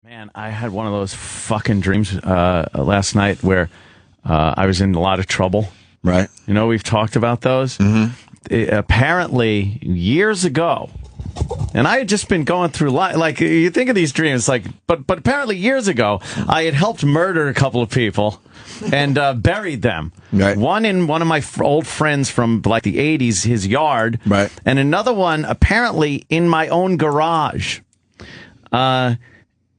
Man, I had one of those fucking dreams last night where I was in a lot of trouble. Right. You know, we've talked about those. Mm-hmm. Apparently, years ago, and I had just been going through life. Like, you think of these dreams, like, but apparently years ago, I had helped murder a couple of people and buried them. Right. One in one of my old friends from like the 80s, his yard. Right. And another one apparently in my own garage.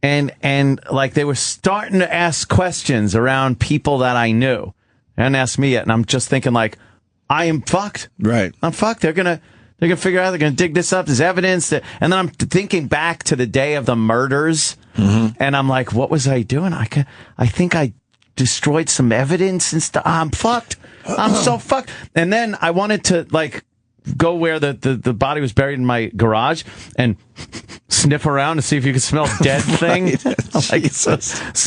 And like they were starting to ask questions around people that I knew. They hadn't asked me yet, and I'm just thinking like, I am fucked. Right. I'm fucked. They're gonna figure out. They're gonna dig this up. There's evidence that, and then I'm thinking back to the day of the murders, and I'm like, what was I doing? I think I destroyed some evidence and stuff. I'm fucked. I'm so fucked. And then I wanted to like go where the body was buried in my garage and sniff around to see if you could smell dead thing.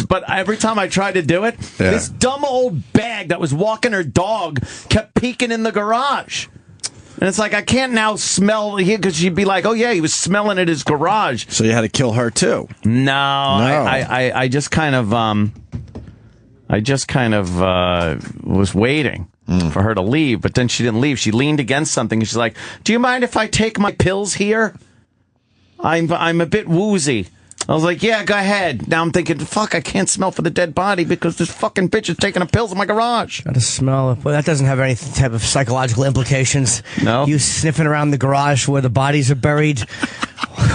But every time I tried to do it, this dumb old bag that was walking her dog kept peeking in the garage. And it's like, I can't now smell here because she'd be like, oh, yeah, he was smelling at his garage. So you had to kill her, too? No. I just kind of was waiting for her to leave, but then she didn't leave. She leaned against something, and she's like, do you mind if I take my pills here? I'm a bit woozy. I was like, yeah, go ahead. Now I'm thinking, fuck, I can't smell for the dead body because this fucking bitch is taking the pills in my garage. Got to smell. Well, that doesn't have any type of psychological implications. No. You sniffing around the garage where the bodies are buried.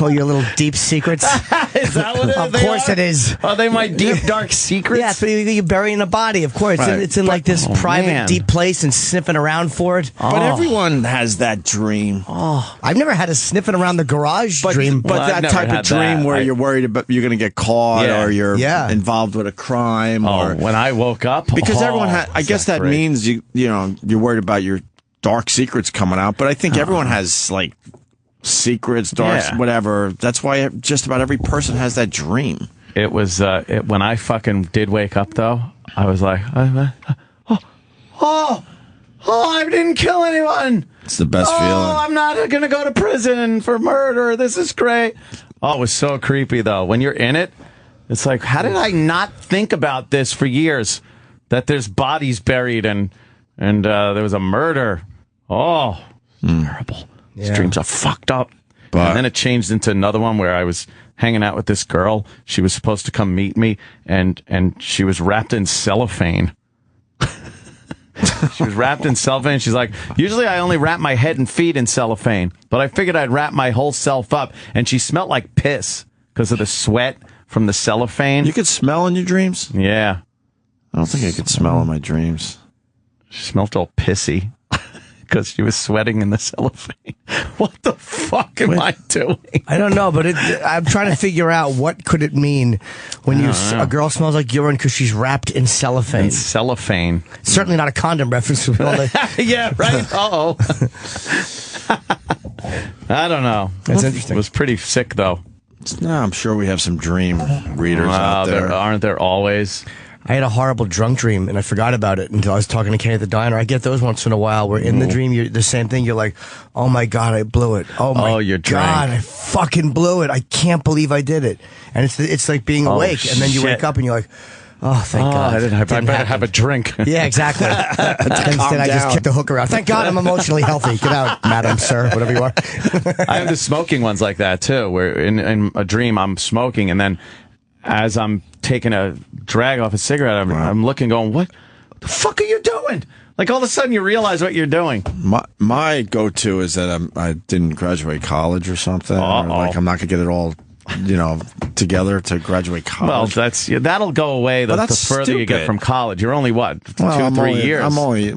All your little deep secrets. Is that what Of course it is. Are they my deep, dark secrets? Yeah, but you're burying a body, of course. Right. It's in like this private, man. deep place and sniffing around for it. But everyone has that dream. I've never had a sniffing around the garage dream. But I've that never type of had dream that. where you're worried about you're going to get caught or you're involved with a crime. Oh, or when I woke up? Because everyone has, I guess that great. means you're worried about your dark secrets coming out. But I think everyone has, like, secrets, whatever. That's why just about every person has that dream. It was when I fucking did wake up, though. I was like, oh, I didn't kill anyone. It's the best feeling. I'm not gonna go to prison for murder. This is great. Oh, it was so creepy though. When you're in it, it's like, how did I not think about this for years? That there's bodies buried and there was a murder. Oh, terrible. These dreams are fucked up. And then it changed into another one where I was hanging out with this girl. She was supposed to come meet me, and she was wrapped in cellophane. She was wrapped in cellophane. She's like, usually I only wrap my head and feet in cellophane, but I figured I'd wrap my whole self up. And she smelled like piss because of the sweat from the cellophane. You could smell in your dreams? Yeah. I don't think I could smell in my dreams. She smelled all pissy because she was sweating in the cellophane. What the fuck am I doing? I don't know, but I'm trying to figure out what could it mean when a girl smells like urine because she's wrapped in cellophane. In cellophane. Certainly not a condom reference. Yeah, right? Uh-oh. I don't know. That's interesting. It was pretty sick, though. No, I'm sure we have some dream readers out there. Aren't there always? I had a horrible drunk dream, and I forgot about it until I was talking to Kenny at the diner. I get those once in a while where in the dream, you're the same thing. You're like, oh, my God, I blew it. Oh, my you're God, drank. I fucking blew it. I can't believe I did it. And it's like being awake, and then you wake up, and you're like, oh, thank God. I better have a drink. Yeah, exactly. Instead, I just kicked the hooker out. Thank God I'm emotionally healthy. Get out, madam, sir, whatever you are. I have the smoking ones like that, too, where in a dream I'm smoking, and then as I'm taking a drag off a cigarette, I'm looking, going, what the fuck are you doing? Like, all of a sudden, you realize what you're doing. My go-to is that I didn't graduate college or something. Or like, I'm not going to get it all, together to graduate college. Well, that'll go away the further you get from college. You're only, 2-3 years? I'm only,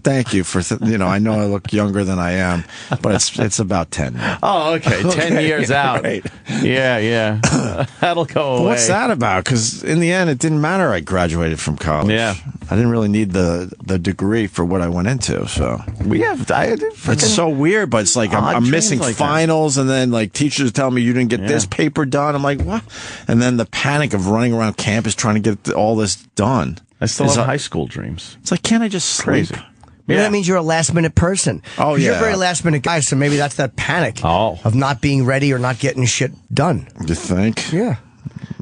thank you for, I know I look younger than I am, but it's about 10. Oh, okay. 10 years out. Right. Yeah. That'll go away. What's that about? Because in the end, it didn't matter I graduated from college. Yeah. I didn't really need the degree for what I went into, so. It's so weird, but it's like I'm missing like finals, and then like teachers tell me you didn't get this paper done. I'm like, what? And then the panic of running around campus trying to get all this done. I still have high school dreams. It's like, can't I just sleep? Crazy. Maybe that means you're a last-minute person. Oh, yeah. You're a very last-minute guy, so maybe that's that panic of not being ready or not getting shit done. You think? Yeah.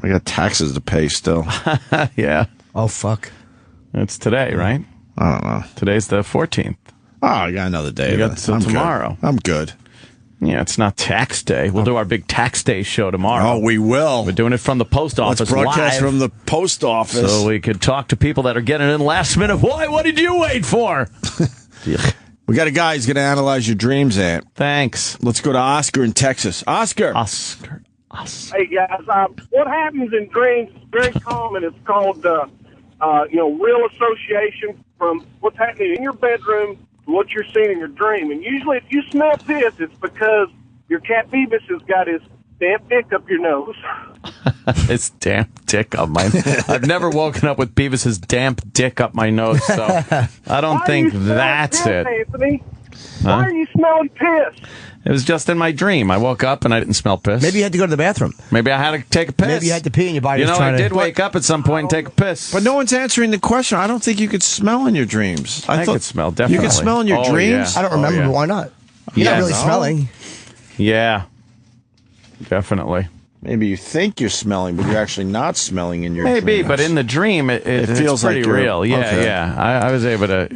Well, maybe I'm only. Well, thank you for. I don't know. What's that about? Because in the end, it didn't matter I graduated from college. I didn't really need the degree for what I went into, so. Maybe that's that panic of not being ready or not getting shit done. I got taxes to pay still. Yeah. Oh, fuck. It's today, right? I don't know. Today's the 14th. Oh, I got another day. You got till tomorrow. I'm good. Yeah, it's not tax day. We'll do our big tax day show tomorrow. Oh, we will. We're doing it from the post office. Let's broadcast live, from the post office. so we could talk to people that are getting in last minute. Why? What did you wait for? We got a guy who's going to analyze your dreams, Ant. Thanks. Let's go to Oscar in Texas. Oscar. Hey, guys. What happens in dreams is very common. It's called, real association from what's happening in your bedroom to what you're seeing in your dream. And usually if you smell piss, it's because your cat Beavis has got his damn dick up your nose. His damn dick up my nose. I've never woken up with Beavis's damp dick up my nose, so I don't think that's it. Anthony? Why are you smelling piss? It was just in my dream. I woke up and I didn't smell piss. Maybe you had to go to the bathroom. Maybe I had to take a piss. Maybe you had to pee and your body was trying I did wake up at some point and take a piss. But no one's answering the question. I don't think you could smell in your dreams. I could smell, definitely. You could smell in your dreams? Yeah. I don't remember, but why not? You're not really smelling. Yeah, definitely. Maybe you think you're smelling, but you're actually not smelling in your dreams. Maybe, but in the dream, it feels pretty like real. Yeah, okay. yeah. I was able to,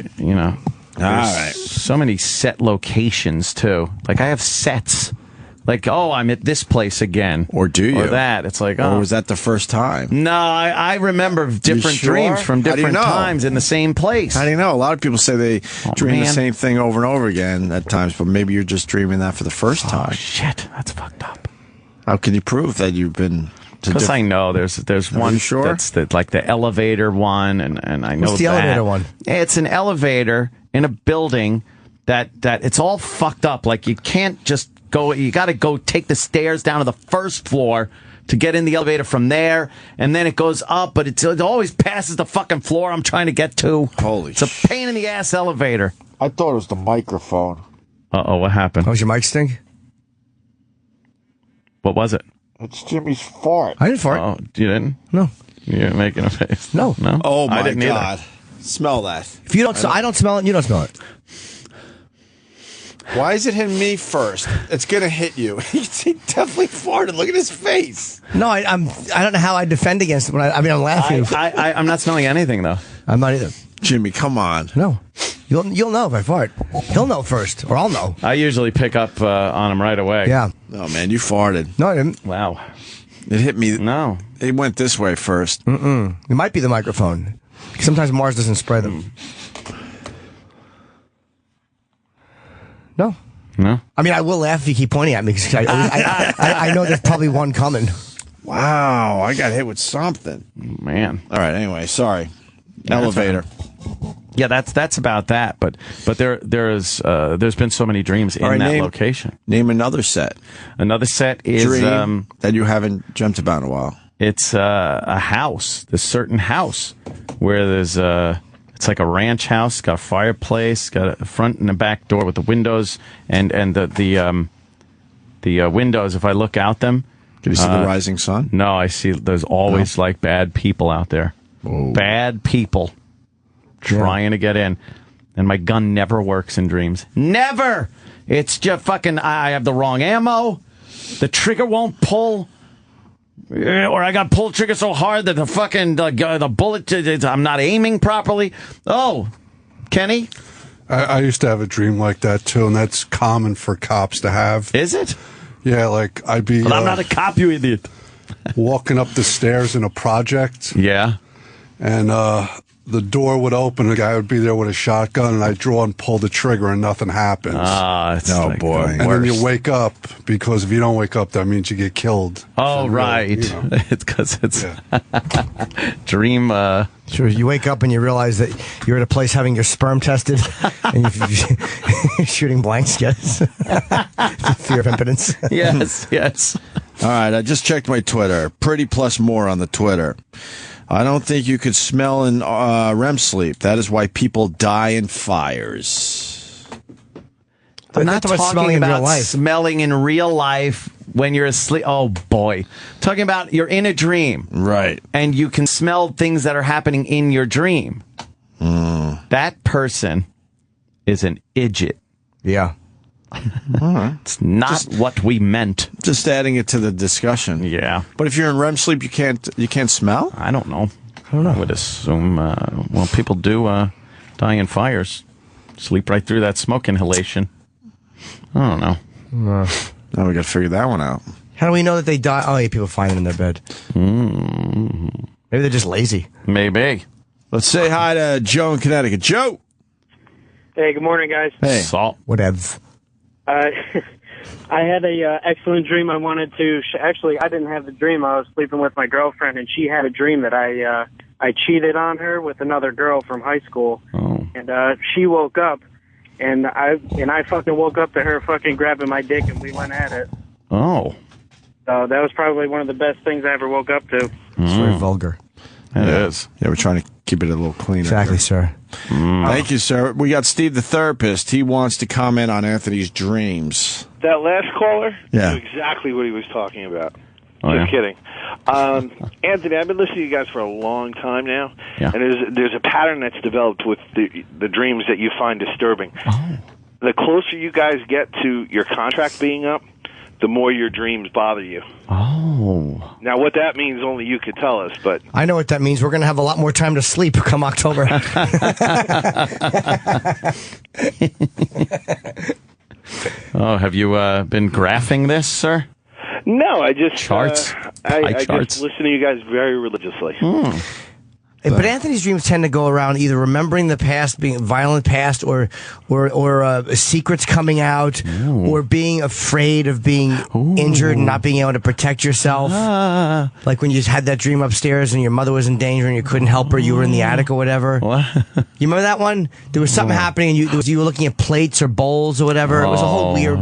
All right. so many set locations, too. Like, I have sets. Like, I'm at this place again. Or do you? Or that. It's like, Or was that the first time? No, I remember different sure? dreams from How do you different know? times in the same place. How do you know? A lot of people say they dream the man. same thing over and over again at times, but maybe you're just dreaming that for the first time. Oh, shit. That's fucked up. How can you prove that you've been... Because I know there's one sure? that's like the elevator one, and I know What's the that. elevator one? It's an elevator in a building that it's all fucked up. Like, you can't just go. You got to go take the stairs down to the first floor to get in the elevator from there, and then it goes up, but it always passes the fucking floor I'm trying to get to. It's a pain in the ass elevator. I thought it was the microphone. Uh-oh, what happened? Oh, was your mic stink? What was it? It's Jimmy's fart. I didn't fart. Oh, you didn't? No. You're making a face. No. No? Oh, my I didn't God. Either. Smell that. If you don't, I don't smell it, and you don't smell it. Why is it hitting me first? It's going to hit you. He definitely farted. Look at his face. No, I don't know how I defend against it. When I'm laughing. I'm not smelling anything, though. I'm not either. Jimmy, come on. No. You'll know if I fart. He'll know first, or I'll know. I usually pick up on him right away. Yeah. Oh, man, you farted. No, I didn't. Wow. It hit me. No. It went this way first. It might be the microphone. Sometimes Mars doesn't spray them. No. No? I mean, I will laugh if you keep pointing at me, because I know there's probably one coming. Wow, I got hit with something. Man. All right, anyway, sorry. Elevator. Yeah, that's about that. But there's been so many dreams in that location. Name another set. Another set is Dream that you haven't dreamt about in a while. It's a house, this certain house where there's it's like a ranch house, got a fireplace, got a front and a back door with the windows, and the windows. If I look out them, can you see the rising sun? No, I see. There's always like bad people out there. Oh. Bad people trying to get in, and my gun never works in dreams. Never. It's just fucking. I have the wrong ammo. The trigger won't pull. Or I got pulled trigger so hard that the fucking the bullet, I'm not aiming properly. Oh, Kenny? I used to have a dream like that, too, and that's common for cops to have. Is it? Yeah, like I'd be... But I'm not a cop, you idiot. Walking up the stairs in a project. Yeah. And the door would open, the guy would be there with a shotgun, and I'd draw and pull the trigger, and nothing happens. It's like boy. And then you wake up, because if you don't wake up, that means you get killed. Oh, So, right. you know. It's because it's dream. Sure, you wake up and you realize that you're at a place having your sperm tested, and you're shooting blanks, yes. Fear of impotence. Yes. All right, I just checked my Twitter. Pretty plus more on the Twitter. I don't think you could smell in REM sleep. That is why people die in fires. I'm not talking smelling about in real life. smelling in real life when you're asleep. Oh, boy. Talking about you're in a dream. Right. And you can smell things that are happening in your dream. That person is an idiot. Yeah. It's not what we meant. Just adding it to the discussion. Yeah. But if you're in REM sleep, you can't smell? I don't know. I would assume, people do die in fires. Sleep right through that smoke inhalation. I don't know. Now we got to figure that one out. How do we know that they die? Oh, yeah, people find them in their bed. Maybe they're just lazy. Maybe. Let's say hi to Joe in Connecticut. Joe! Hey, good morning, guys. Hey. Salt. Whatever. I had a excellent dream. I wanted to. Actually, I didn't have the dream. I was sleeping with my girlfriend, and she had a dream that I cheated on her with another girl from high school. Oh. And she woke up, and I fucking woke up to her fucking grabbing my dick, and we went at it. Oh. So that was probably one of the best things I ever woke up to. It's very vulgar. It is. Yeah, we're trying to keep it a little cleaner. Exactly, sir. Thank you, sir. We got Steve the therapist. He wants to comment on Anthony's dreams. That last caller Yeah. knew exactly what he was talking about. Oh, Just yeah? kidding. Anthony, I've been listening to you guys for a long time now, Yeah. and there's a pattern that's developed with the dreams that you find disturbing. Oh. The closer you guys get to your contract being up, the more your dreams bother you. Oh. Now, what that means, only you could tell us, but... I know what that means. We're going to have a lot more time to sleep come October. Oh, have you been graphing this, sir? No, I just... Charts? I charts? just listen to you guys very religiously. But Anthony's dreams tend to go around either remembering the past, being a violent past, or secrets coming out, or being afraid of being injured and not being able to protect yourself. Like when you had that dream upstairs and your mother was in danger and you couldn't help her, you were in the attic or whatever. What? You remember that one? There was something happening and you were looking at plates or bowls or whatever. It was a whole weird...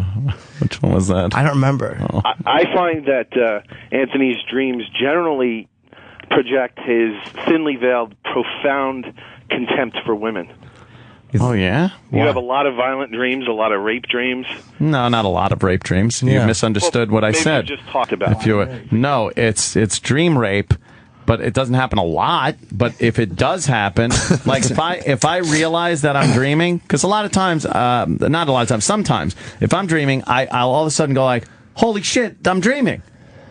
Which one was that? I don't remember. I find that Anthony's dreams generally project his thinly veiled, profound contempt for women. Oh, yeah? You have a lot of violent dreams, a lot of rape dreams. No, not a lot of rape dreams. You misunderstood what I said. You just talked about. No, it's dream rape, but it doesn't happen a lot. But if it does happen, like if I realize that I'm dreaming, because a lot of times, not a lot of times, sometimes, if I'm dreaming, I'll all of a sudden go like, holy shit, I'm dreaming.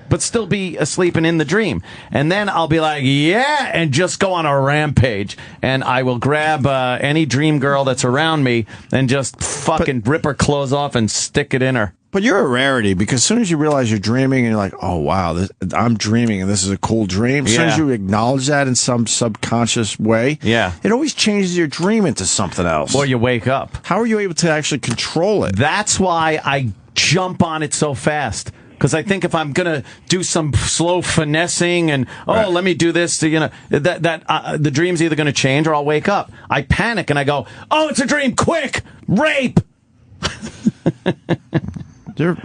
But still be asleep and in the dream. And then I'll be like, yeah, and just go on a rampage. And I will grab any dream girl that's around me and just fucking rip her clothes off and stick it in her. But you're a rarity, because as soon as you realize you're dreaming and you're like, oh, wow, I'm dreaming and this is a cool dream, as soon as you acknowledge that in some subconscious way, it always changes your dream into something else. Or you wake up. How are you able to actually control it? That's why I jump on it so fast. Because I think if I'm going to do some slow finessing and, let me do this, the dream's either going to change or I'll wake up. I panic and I go, oh, it's a dream, quick, rape.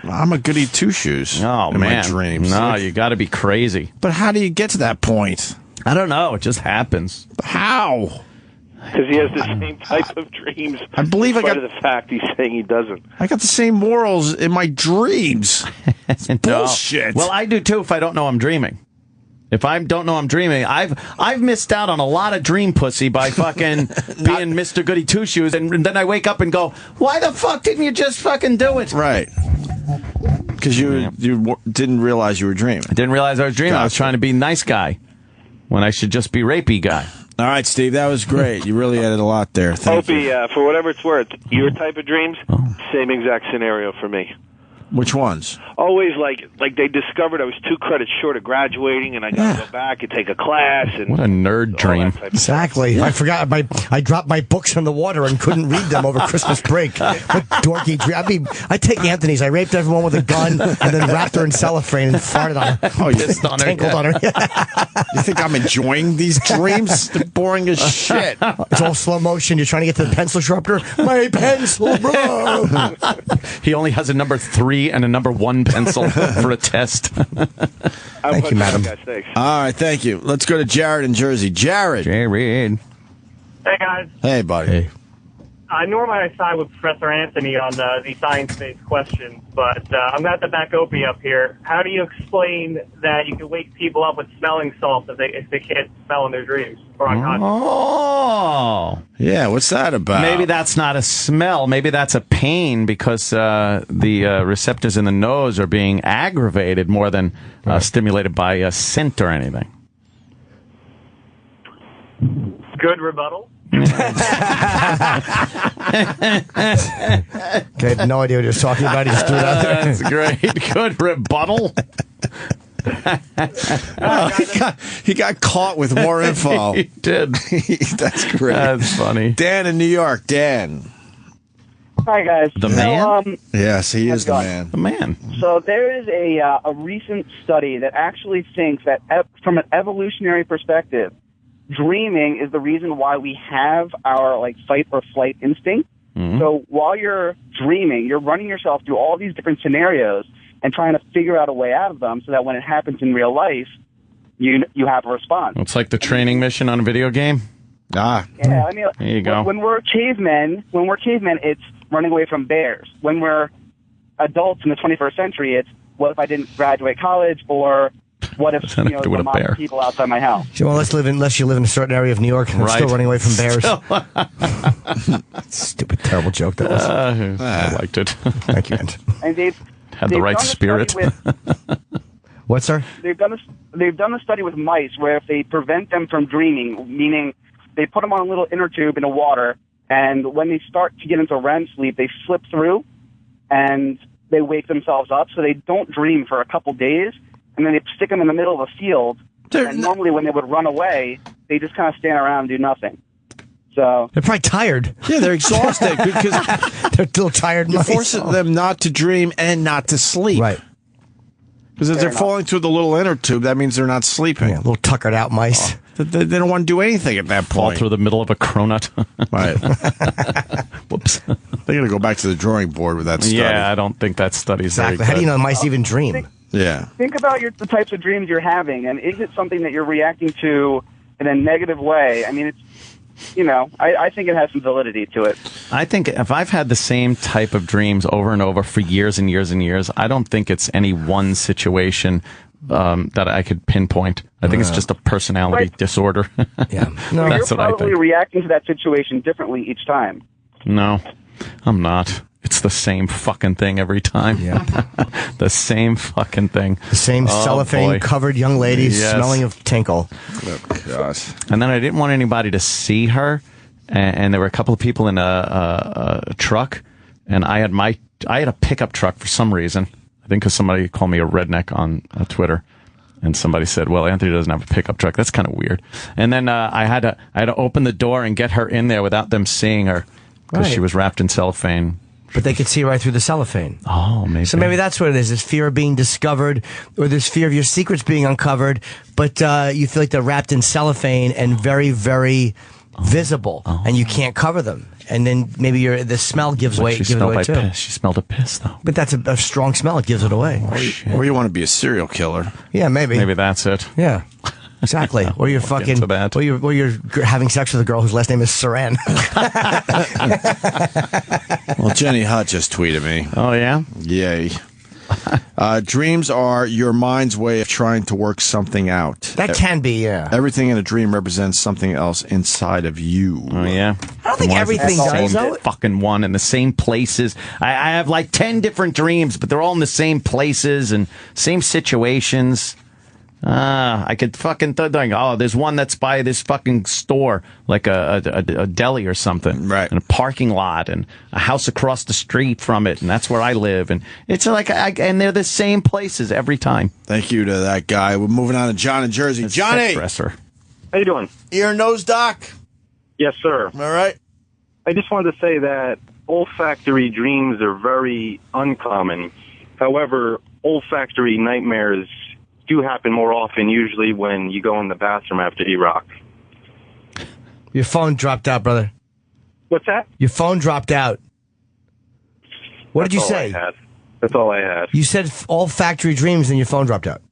I'm a goody two-shoes in my dreams. No, you got to be crazy. But how do you get to that point? I don't know. It just happens. How? Because he has the same type of dreams. I believe I got the fact he's saying he doesn't. I got the same morals in my dreams. It's bullshit. Well, I do too if I don't know I'm dreaming. If I don't know I'm dreaming, I've missed out on a lot of dream pussy by fucking being Mr. Goody Two Shoes, and then I wake up and go, why the fuck didn't you just fucking do it? Right. Because you didn't realize you were dreaming. I didn't realize I was dreaming. Gotcha. I was trying to be nice guy when I should just be rapey guy. All right, Steve, that was great. You really added a lot there. Thank you. Opie, for whatever it's worth, your type of dreams, same exact scenario for me. Which ones? Always like they discovered I was 2 credits short of graduating, and I got to go back and take a class. And what a nerd dream! Exactly. Yeah. I forgot I dropped my books in the water and couldn't read them over Christmas break. What dorky dream! I mean, I take Anthony's. I raped everyone with a gun and then wrapped her in cellophane and farted on her. Oh, pissed on her. Tinkled on her. You think I'm enjoying these dreams? They're boring as shit. It's all slow motion. You're trying to get to the pencil sharpener. My pencil, bro. He only has a number 3 and a number 1 pencil for a test. Thank you, madam. All right, thank you. Let's go to Jared in Jersey. Jared. Hey, guys. Hey, buddy. Hey. normally I side with Professor Anthony on the science-based questions, but I'm going to have to back Opie up here. How do you explain that you can wake people up with smelling salts if they can't smell in their dreams or unconscious? Oh. Yeah, what's that about? Maybe that's not a smell. Maybe that's a pain because the receptors in the nose are being aggravated more than stimulated by a scent or anything. Good rebuttal. Okay, I had no idea what he was talking about. He just threw it out there. That's great. Good rebuttal. He got caught with more info. He did. That's great. That's funny. Dan in New York. Dan. Hi, guys. The man? Yes, he is the man. The man. So there is a recent study that actually thinks that from an evolutionary perspective, dreaming is the reason why we have our fight or flight instinct. Mm-hmm. So while you're dreaming, you're running yourself through all these different scenarios and trying to figure out a way out of them so that when it happens in real life, you have a response. It's like the training mission on a video game. Yeah, I mean, there you go. When we're cavemen, it's running away from bears. When we're adults in the 21st century, it's what if I didn't graduate college, or what if the mob people outside my house? Well, unless you live in a certain area of New York and still running away from bears. Stupid, terrible joke that was. I liked it. Thank you, Ant. And they've had the right spirit. What, sir? They've done a study with mice where if they prevent them from dreaming, meaning they put them on a little inner tube in the water, and when they start to get into REM sleep, they slip through and they wake themselves up, so they don't dream for a couple days. And then they stick them in the middle of a field. And normally when they would run away, they just kind of stand around and do nothing. So they're probably tired. Yeah, they're exhausted because they're still tired. You're forcing them not to dream and not to sleep. Right. Because if they're falling through the little inner tube, that means they're not sleeping. Yeah, little tuckered out mice. They don't want to do anything at that point. Fall through the middle of a cronut. Right. Whoops. They're going to go back to the drawing board with that study. Yeah, I don't think that study's exactly. very good. How do you know mice even dream? Think about the types of dreams you're having, and is it something that you're reacting to in a negative way? I mean, it's, I think it has some validity to it. I think if I've had the same type of dreams over and over for years and years and years, I don't think it's any one situation that I could pinpoint. I think it's just a personality disorder. Yeah, no, that's you're what I probably think. reacting to that situation differently each time. No, I'm not. It's the same fucking thing every time. Yeah. The same fucking thing. The same cellophane-covered young lady smelling of tinkle. Oh, gosh. And then I didn't want anybody to see her, and there were a couple of people in a truck, and I had a pickup truck for some reason. I think because somebody called me a redneck on Twitter, and somebody said, "Well, Anthony doesn't have a pickup truck." That's kind of weird. And then I had to open the door and get her in there without them seeing her because she was wrapped in cellophane. But they could see right through the cellophane. Oh, maybe. So maybe that's what it is. This fear of being discovered, or this fear of your secrets being uncovered, but you feel like they're wrapped in cellophane and very, very visible, and you can't cover them. And then maybe the smell gives away too. She smelled a piss, though. But that's a strong smell. It gives it away. Or you want to be a serial killer. Yeah, maybe. Maybe that's it. Yeah. Exactly. Or you're fucking. Or you're having sex with a girl whose last name is Saran. Well, Jenny Hutt just tweeted me. Oh, yeah? Yay. Dreams are your mind's way of trying to work something out. That can be, yeah. Everything in a dream represents something else inside of you. Oh, yeah? I don't think everything does, though. Fucking one in the same places. I have like 10 different dreams, but they're all in the same places and same situations. I could fucking think, there's one that's by this fucking store, like a deli or something, right? And a parking lot and a house across the street from it, and that's where I live. And it's like, and they're the same places every time. Thank you to that guy. We're moving on to John in Jersey. Johnny, dresser. How you doing? Ear and nose doc. Yes, sir. All right. I just wanted to say that olfactory dreams are very uncommon. However, olfactory nightmares do happen more often, usually when you go in the bathroom after E-Rock. Your phone dropped out, brother. What's that? Your phone dropped out. What did you say? That's all I had. You said olfactory dreams and your phone dropped out.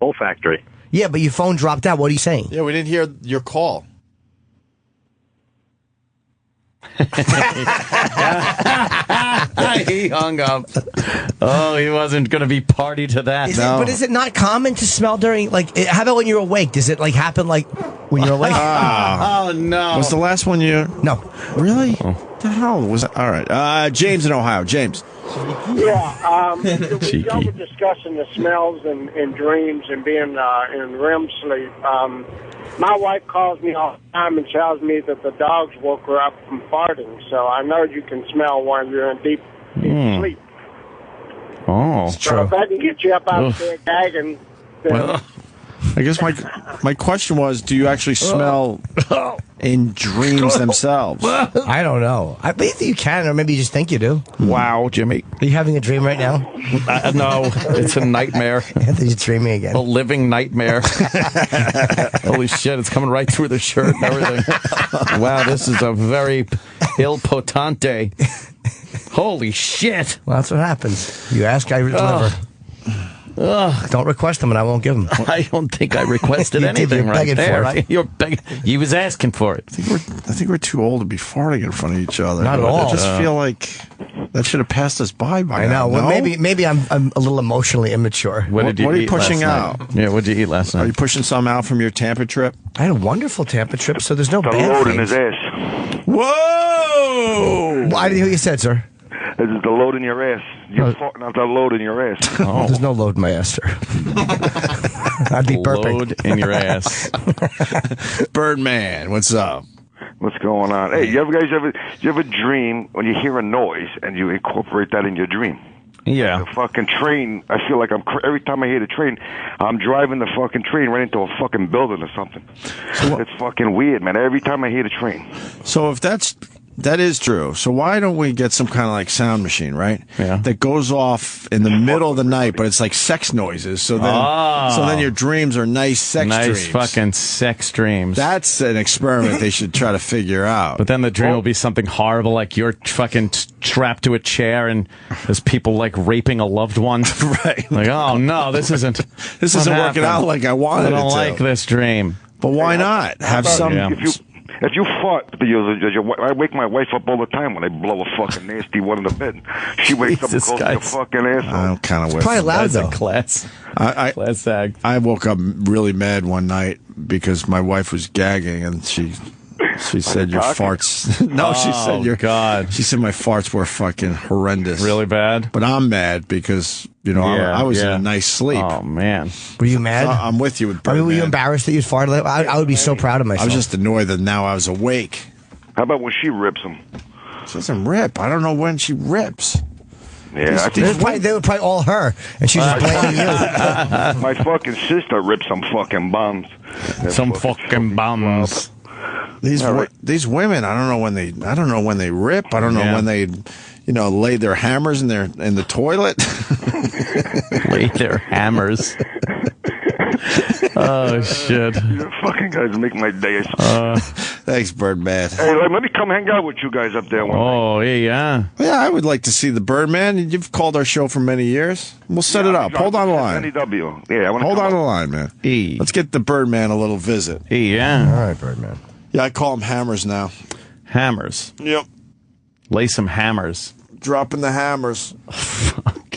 Olfactory. Yeah, but your phone dropped out. What are you saying? Yeah, we didn't hear your call. He hung up. Oh, he wasn't going to be party to that. But is it not common to smell during, like, how about when you're awake? Does it, like, happen, like, when you're awake? Oh, no. Was the last one you... No. Really? What the hell was that? All right. James in Ohio. James. Yeah, y'all were discussing the smells and dreams and being in REM sleep. My wife calls me all the time and tells me that the dogs woke her up from farting. So I know you can smell when you're in deep sleep. Oh, so if that can get you up out of bed gagging, then... I guess my question was, do you actually smell in dreams themselves? I don't know. I believe you can, or maybe you just think you do. Wow, Jimmy. Are you having a dream right now? No, it's a nightmare. Anthony's dreaming again. A living nightmare. Holy shit, it's coming right through the shirt and everything. Wow, this is a very il potente. Holy shit. Well, that's what happens. You ask, I deliver. Don't request them, and I won't give them. I don't think I requested anything right there. You're begging. He was asking for it. I think we're too old to be farting in front of each other. Not at all. I just feel like that should have passed us by now. I know. Well, maybe I'm a little emotionally immature. What are you pushing out? Yeah, what did you eat last night? Are you pushing some out from your Tampa trip? I had a wonderful Tampa trip, so there's no the bad load things. in his ass. Whoa! Well, I didn't hear what you said, sir. This is the load in your ass. You're farting out the load in your ass. Oh. There's no load in my ass, sir. I'd be burping. Load in your ass. Birdman, what's up? What's going on? Hey, you ever dream when you hear a noise and you incorporate that in your dream? Yeah. The fucking train, I feel like every time I hear the train, I'm driving the fucking train right into a fucking building or something. It's fucking weird, man. Every time I hear the train. So if that is true. So why don't we get some kind of like sound machine, right? Yeah. That goes off in the middle of the night, but it's like sex noises. So then your dreams are nice dreams. Nice fucking sex dreams. That's an experiment they should try to figure out. But then the dream will be something horrible, like you're fucking trapped to a chair and there's people like raping a loved one. Right. Like, oh no, this isn't working out like I wanted it to. I don't like this dream. But why not? Have some... Yeah. If you fart, I wake my wife up all the time when I blow a fucking nasty one in the bed. She wakes up and calls me a fucking asshole. I'm kind of with probably loud, though. Class. Class act. I woke up really mad one night because my wife was gagging and she said your farts. No, she said your God. She said my farts were fucking horrendous. Really bad. But I'm mad because I was in a nice sleep. Oh man, were you mad? So I'm with you with Birdman. Were you embarrassed that you farted? I would be so proud of myself. I was just annoyed that now I was awake. How about when she rips them? She doesn't rip. I don't know when she rips. Yeah, they were probably all her, and she's just blaming you. My fucking sister ripped some fucking bombs. Some fucking bombs. These women, I don't know when they rip. I don't know when they, lay their hammers in the toilet. Lay their hammers. Oh shit! You fucking guys make my day. Thanks, Birdman. Hey, let me come hang out with you guys up there one night. Oh yeah. Yeah, I would like to see the Birdman. You've called our show for many years. We'll set it up. Hold on the line. Yeah, hold on the line, man. Let's get the Birdman a little visit. Yeah. All right, Birdman. Yeah, I call them hammers now. Hammers. Yep. Lay some hammers. Dropping the hammers.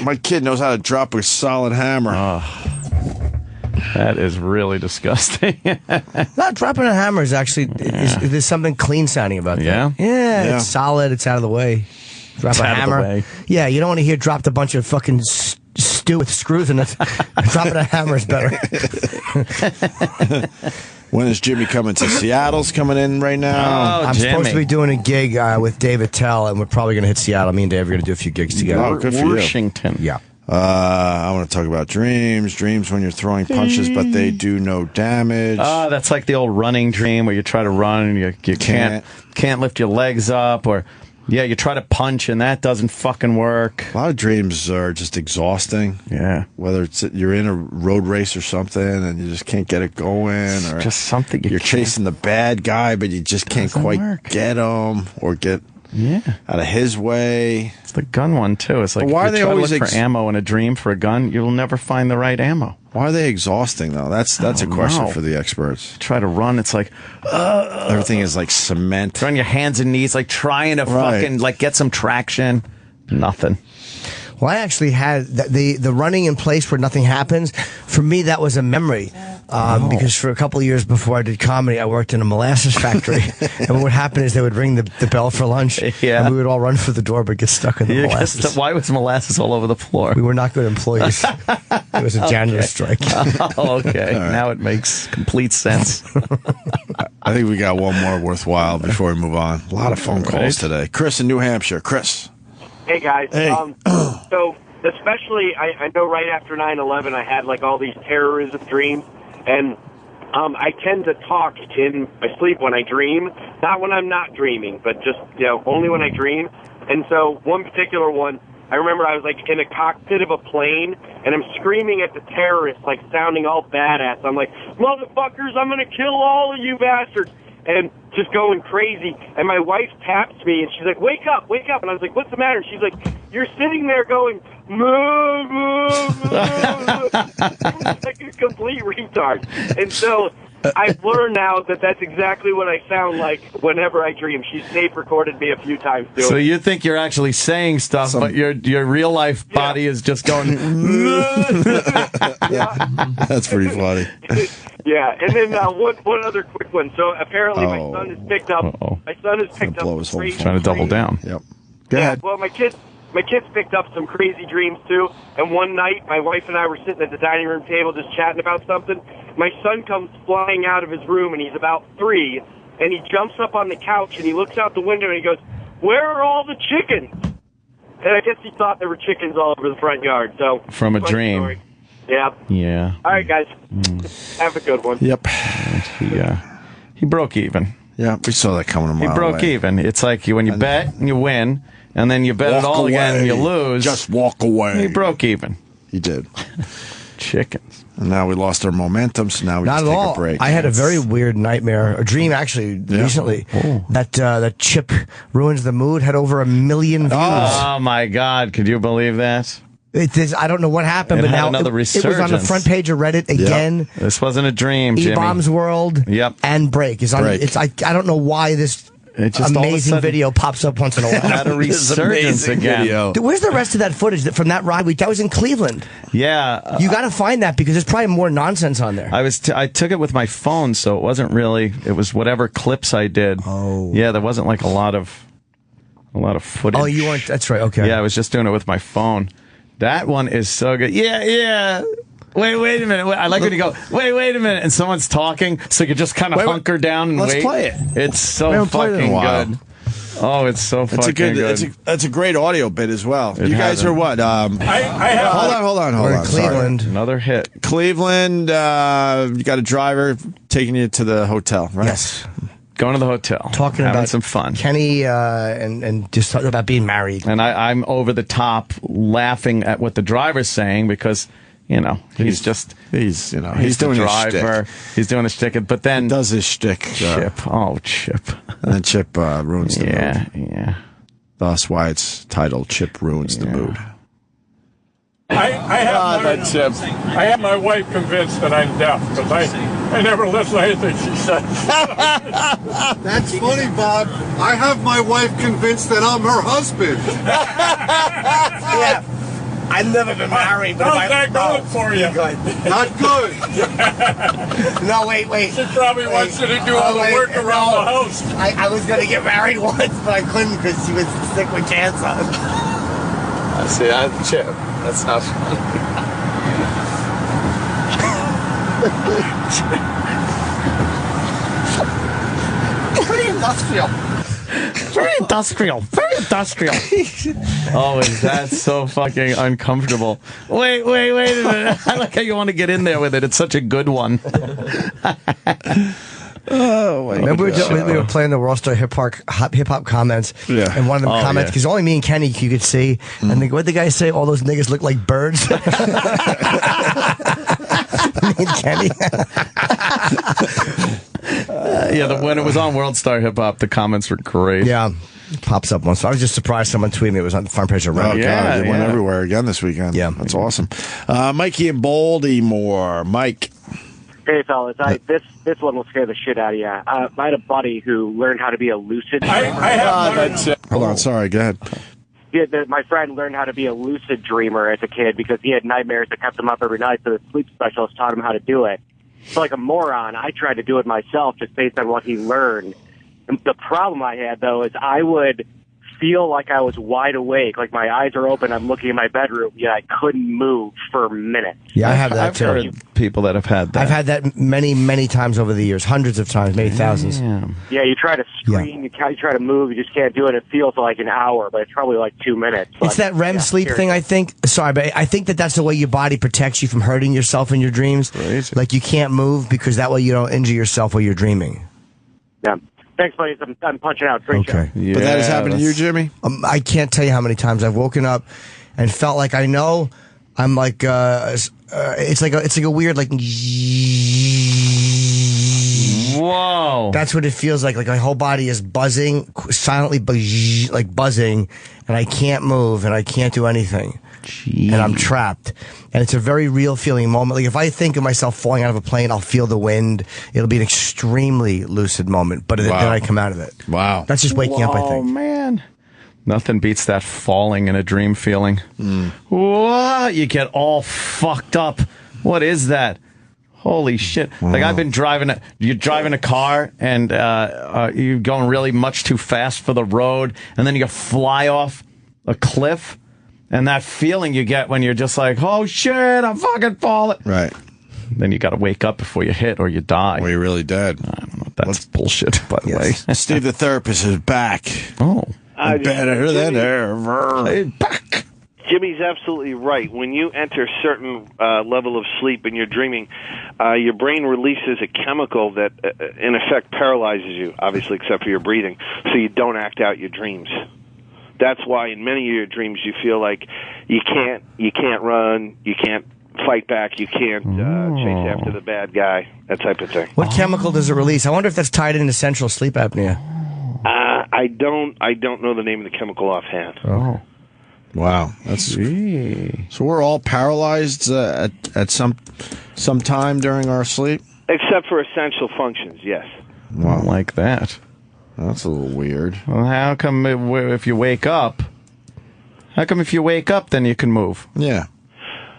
My kid knows how to drop a solid hammer. That is really disgusting. Not dropping a hammer is actually there's something clean sounding about that. Yeah, it's solid. It's out of the way. Drop a hammer. Of the way. Yeah, you don't want to hear dropped a bunch of fucking stew with screws in it. Dropping a hammer is better. When is Jimmy coming to Seattle's coming in right now? I'm supposed to be doing a gig with David Tell, and we're probably going to hit Seattle. Me and Dave are going to do a few gigs together. Oh, good for you. Washington. Yeah. I want to talk about dreams when you're throwing punches, but they do no damage. That's like the old running dream where you try to run and you can't lift your legs up, or you try to punch and that doesn't fucking work. A lot of dreams are just exhausting. Yeah. Whether it's you're in a road race or something and you just can't get it going, or just something you're chasing the bad guy but you just can't quite get him, or get out of his way. It's the gun one too. It's like why are they always look for ammo in a dream for a gun? You'll never find the right ammo. Why are they exhausting though? That's a question for the experts. Try to run. It's like everything is like cement. You're on your hands and knees, like trying to fucking like get some traction. Nothing. Well, I actually had the running in place where nothing happens. For me, that was a memory. Because for a couple of years before I did comedy, I worked in a molasses factory. And what would happen is they would ring the bell for lunch. Yeah. And we would all run for the door but get stuck in the molasses. Why was molasses all over the floor? We were not good employees. It was a janitor strike. Oh, okay. Right. Now it makes complete sense. I think we got one more worthwhile before we move on. A lot of phone calls today. Chris in New Hampshire. Chris. Hey, guys. Hey. So, especially, I know right after 9/11, I had, like, all these terrorism dreams. And I tend to talk in my sleep when I dream. Not when I'm not dreaming, but just, only when I dream. And so one particular one, I remember I was, like, in a cockpit of a plane, and I'm screaming at the terrorists, like, sounding all badass. I'm like, motherfuckers, I'm going to kill all of you bastards. And just going crazy. And my wife taps me, and she's like, wake up, wake up. And I was like, what's the matter? And she's like, you're sitting there going, moo, moo, moo. Like a complete retard. And so I've learned now that that's exactly what I sound like whenever I dream. She's tape recorded me a few times doing So you think you're actually saying stuff, but your real life body is just going. That's pretty funny. Yeah, and then one other quick one. So apparently my son has picked up. My son has picked up. Trying to double down. Yep. Go ahead. Well, my kids picked up some crazy dreams too. And one night, my wife and I were sitting at the dining room table just chatting about something. My son comes flying out of his room, and he's about 3, and he jumps up on the couch and he looks out the window and he goes, "Where are all the chickens?" And I guess he thought there were chickens all over the front yard. So from a dream. Story. Yeah. Yeah. All right, guys. Have a good one. Yep. He broke even. Yeah, we saw that coming a mile He broke away. even. It's like when you bet and you win, and then you bet it all again and you lose. Just walk away. He broke even. He did. Chickens. And now we lost our momentum, so now we just take a break. I had a very weird nightmare, a dream actually, recently, that Chip Ruins the Mood had over 1 million views. Oh, my God. Could you believe that? I don't know what happened, but now it was on the front page of Reddit again. Yep. This wasn't a dream, Jimmy. E-Bombs World and Break. Is on. Break. I don't know why this amazing video pops up once in a while. Had a resurgence again. Video. Where's the rest of that footage from that ride week? That was in Cleveland. Yeah. You got to find that because there's probably more nonsense on there. I took it with my phone, so it wasn't really. It was whatever clips I did. Oh. Yeah, there wasn't like a lot of footage. Oh, you weren't. That's right. Okay. Yeah, I was just doing it with my phone. That one is so good. Yeah. Wait a minute. I like when you go, wait a minute, and someone's talking, so you just kind of hunker down and let's wait. play it. It's so fucking good. Oh, it's so fucking good. That's a great audio bit as well. You guys are what? Hold on. We're in Cleveland. Sorry. Another hit. Cleveland, you got a driver taking you to the hotel, right? Yes. Going to the hotel. Talking having about some fun. Kenny and just talking about being married. And I'm over the top laughing at what the driver's saying because, he's doing the driver. He's doing the shtick. But then he does his shtick. Chip. Chip. And then Chip ruins the mood. Yeah. That's why it's titled Chip Ruins the Mood. I have my wife convinced that I'm deaf because I never listen to anything she says. That's funny, Bob. I have my wife convinced that I'm her husband. Yeah. I've never been married, but how's that going for you? Not good. No, wait. She probably wants you to do all the work around the house. I was going to get married once, but I couldn't because she was sick with cancer. See, Chip. That's not funny. Pretty industrial. Very industrial. Oh, is that so fucking uncomfortable? Wait a minute. I like how you want to get in there with it. It's such a good one. Oh, remember we were playing the World Star hip hop comments, and one of them comments because only me and Kenny you could see, and what the guy say? All those niggas look like birds. Me and Kenny. When it was on World Star Hip Hop, the comments were great. Yeah. Pops up once. I was just surprised someone tweeted me it was on the front page of Reddit. Oh, God, it went everywhere again this weekend. Yeah. That's awesome. Mikey and Baltimore. Mike. Hey, fellas. This one will scare the shit out of you. I had a buddy who learned how to be a lucid. Hold on. Sorry. Go ahead. My friend learned how to be a lucid dreamer as a kid because he had nightmares that kept him up every night, so the sleep specialist taught him how to do it. So like a moron, I tried to do it myself just based on what he learned. And the problem I had, though, is I would feel like I was wide awake, like my eyes are open, I'm looking in my bedroom, yet I couldn't move for minutes. Yeah, I have that too. I've heard people that have had that. I've had that many, many times over the years, hundreds of times, maybe thousands. Yeah, you try to scream, you try to move, you just can't do it. It feels like an hour, but it's probably like 2 minutes. It's that REM sleep thing, I think. Sorry, but I think that's the way your body protects you from hurting yourself in your dreams. Crazy. Like you can't move because that way you don't injure yourself while you're dreaming. Yeah. Thanks, buddies. I'm punching out. Great show. Yeah, but that has happened to you, Jimmy? I can't tell you how many times I've woken up and felt like I know I'm like it's like a weird like whoa. That's what it feels like my whole body is buzzing silently, like buzzing, and I can't move and I can't do anything. Jeez. And I'm trapped. And it's a very real feeling moment. Like if I think of myself falling out of a plane, I'll feel the wind. It'll be an extremely lucid moment, but then I come out of it. Wow. That's just waking up, I think. Oh, man. Nothing beats that falling in a dream feeling. Whoa, you get all fucked up. What is that? Holy shit. Like I've been you're driving a car and you're going really much too fast for the road, and then you fly off a cliff. And that feeling you get when you're just like, oh shit, I'm fucking falling. Right. Then you got to wake up before you hit or you die. Or you're really dead. I don't know. That's bullshit, by the way. Steve the therapist is back. Oh. Better than ever. Back. Jimmy's absolutely right. When you enter a certain level of sleep and you're dreaming, your brain releases a chemical that, in effect, paralyzes you, obviously, except for your breathing, so you don't act out your dreams. That's why in many of your dreams you feel like you can't run, you can't fight back, you can't chase after the bad guy, that type of thing. What chemical does it release? I wonder if that's tied into central sleep apnea. I don't know the name of the chemical offhand. Oh, wow, that's so we're all paralyzed at some time during our sleep, except for essential functions. Yes. Wow, like that. That's a little weird. Well, how come if you wake up? How come if you wake up, then you can move? Yeah.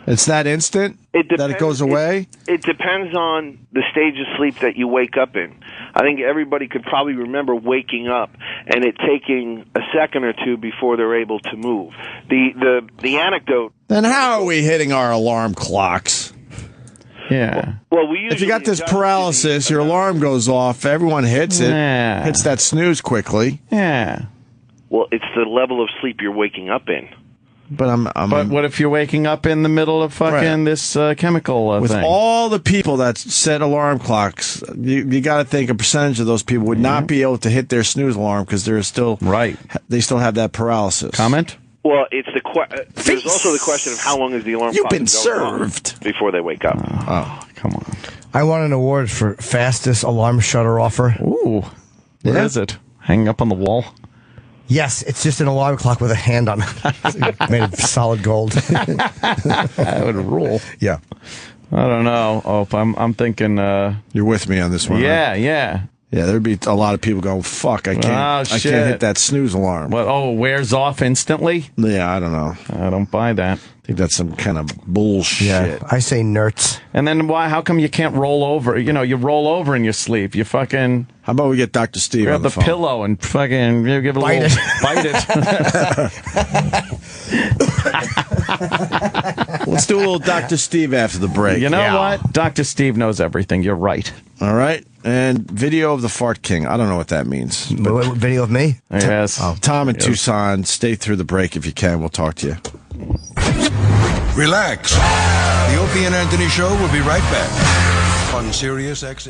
It's that instant that it goes away? It depends on the stage of sleep that you wake up in. I think everybody could probably remember waking up and it taking a second or two before they're able to move. The anecdote... Then how are we hitting our alarm clocks? Yeah. Well, we usually if you got this paralysis, your alarm goes off, everyone hits it, hits that snooze quickly. Yeah. Well, it's the level of sleep you're waking up in. But But what if you're waking up in the middle of fucking this chemical with thing? all the people that set alarm clocks, you got to think a percentage of those people would not be able to hit their snooze alarm because they're still they still have that paralysis. Comment? Well, it's there's also the question of how long is the alarm clock been go served before they wake up. Oh, come on. I won an award for fastest alarm shutter offer. Ooh. Where is it? Hanging up on the wall? Yes, it's just an alarm clock with a hand on it. Made of solid gold. That would rule. Yeah. I don't know. Oh, I'm thinking... You're with me on this one, Yeah, right? yeah. Yeah, there'd be a lot of people going, fuck, I can't hit that snooze alarm. What? Oh, wears off instantly? Yeah, I don't know. I don't buy that. I think that's some kind of bullshit. Yeah, I say nerds. And then how come you can't roll over? You know, you roll over in your sleep. You fucking... How about we get Dr. Steve grab on the phone? Pillow and fucking give it a Bite little... it. Bite it. Let's do a little Dr. Steve after the break. You know what? Dr. Steve knows everything. You're right. All right. And video of the Fart King. I don't know what that means. What video of me? Yes. Tom in Tucson. Stay through the break if you can. We'll talk to you. Relax. The Opie and Anthony Show will be right back on Sirius XM.